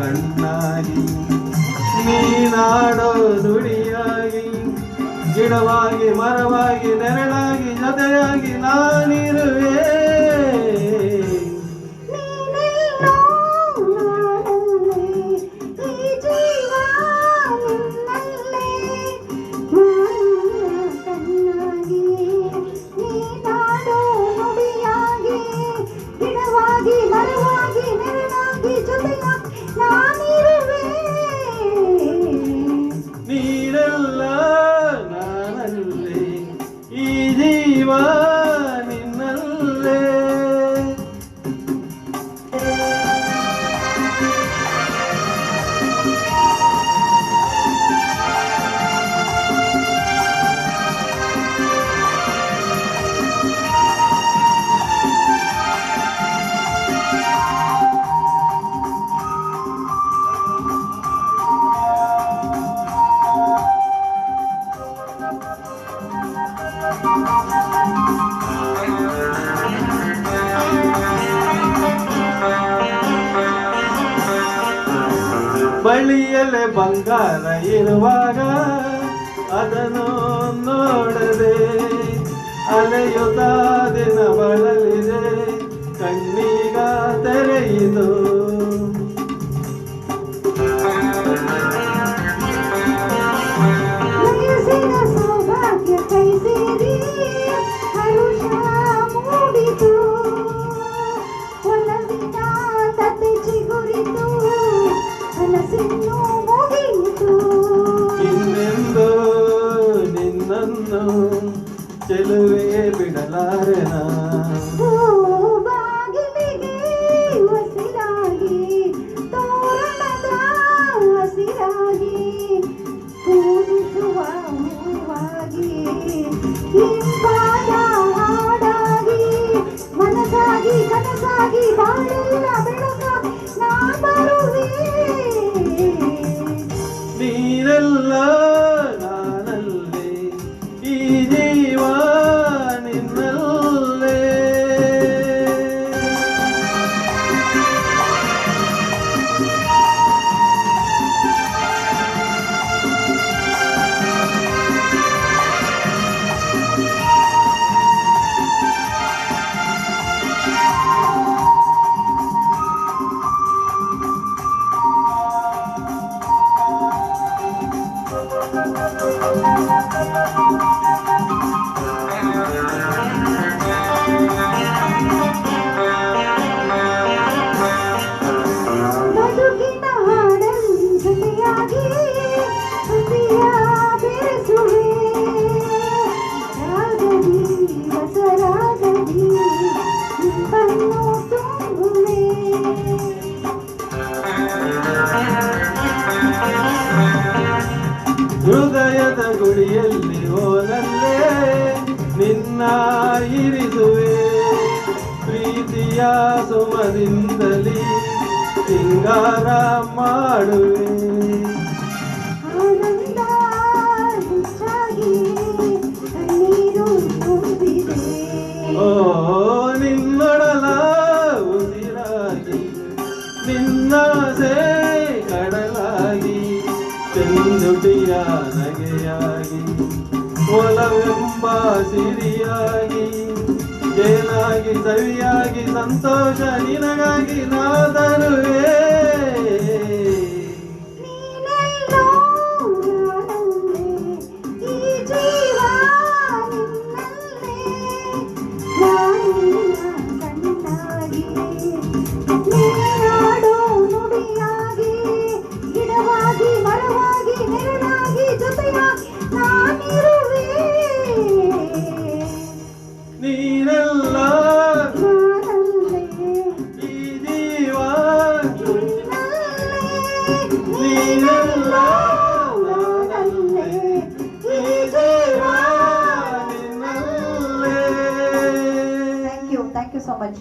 ಕಣ್ಣಾಗಿ ನೀನಾಡೋ ನುಡಿಯಾಗಿ ಗಿಡವಾಗಿ ಮರವಾಗಿ ನೆರಳಾಗಿ ಜೊತೆಯಾಗಿ ನಾನಿರುವೆ. ನೀನೆಲ್ಲ ನಾನಲ್ಲೇ ಈ ಜೀವ ನಿನ್ನಲ್ಲೇ. ಬಳಿಯಲ್ಲೇ ಬಂಗಾರ ಇರುವಾಗ ಅದನ್ನು ನೋಡದೆ ಅಲೆಯುತ್ತ ದಿನ ಬಳಲಿದೆ ಕಣ್ಣೀಗ ತೆರೆಯಿತು. ಇನ್ನೆಂದು ನಿನ್ನನ್ನು ಚೆಲುವೆ ಬಿಡಲಾರೆನ. ಮನಸಾಗಿ ಕನಸಾಗಿ ಬಾಳೆಲ್ಲ ಬೆಳಕ ನಾ ಬರುವೆ. ನೀನೆಲ್ಲ ನಾನಲ್ಲೇ ಈ ಜೀವ ನಿನ್ನಲ್ಲೇ. ಬದುಕಿನ ಹಾಡಲ್ಲಿ ಜೊತೆಯಾಗಿ ಹಸಿಯ ಬೆರೆಸುವೆ. ರಾಗದಿ ಹೊಸರಾಗದಿ ನಿಂಬನ್ನು ತುಂಬುವೆ. ಹೃದಯದ ಗುಡಿಯಲ್ಲಿ ಓನಲ್ಲೇ ನಿನ್ನ ಇರಿಸುವೆ. ಪ್ರೀತಿಯ ಸುಮದಿಂದಲೇ ಸಿಂಗಾರ ಮಾಡುವೆ. ಆನಂದ ಹೆಚ್ಚಾಗಿ ಕಣ್ಣೀರು ತುಂಬಿದೆ. ಓ ನಿನ್ನೊಡಲ ಉಸಿರಾಗಿ ನಿನ್ನಾಸೆ ಕಡಲಾಗಿ ಚೆಂದುಟಿಯ ನಗೆಯಾಗಿ ಒಲವೆಂಬ ಸಿರಿಯಾಗಿ ಜೇನಾಗಿ ಸವಿಯಾಗಿ ಸಂತೋಷ ನಿನಗಾಗಿ ನಾ ತರುವೆ. ನೀನೆಲ್ಲೋ ನಾನಲ್ಲೇ ಈ ಜೀವ ನಿನ್ನಲ್ಲೇ. ನಾನಿನ್ನ ಕಣ್ಣಾಗಿ ನೀನಾಡೋ ನುಡಿಯಾಗಿ ಗಿಡವಾಗಿ ಮರವಾಗಿ ನೆರಳಾಗಿ ಜೊತೆಯಾಗಿ ನಾನಿರುವೆ. ನೀನೆಲ್ಲ ನಾನಲ್ಲೇ ಈ ಜೀವ ನಿನ್ನಲ್ಲೇ. ನೀನೆಲ್ಲ ನಾನಲ್ಲೇ ಈ ಜೀವ. ನಿನ್ನಲ್ಲೇ. Thank you so much.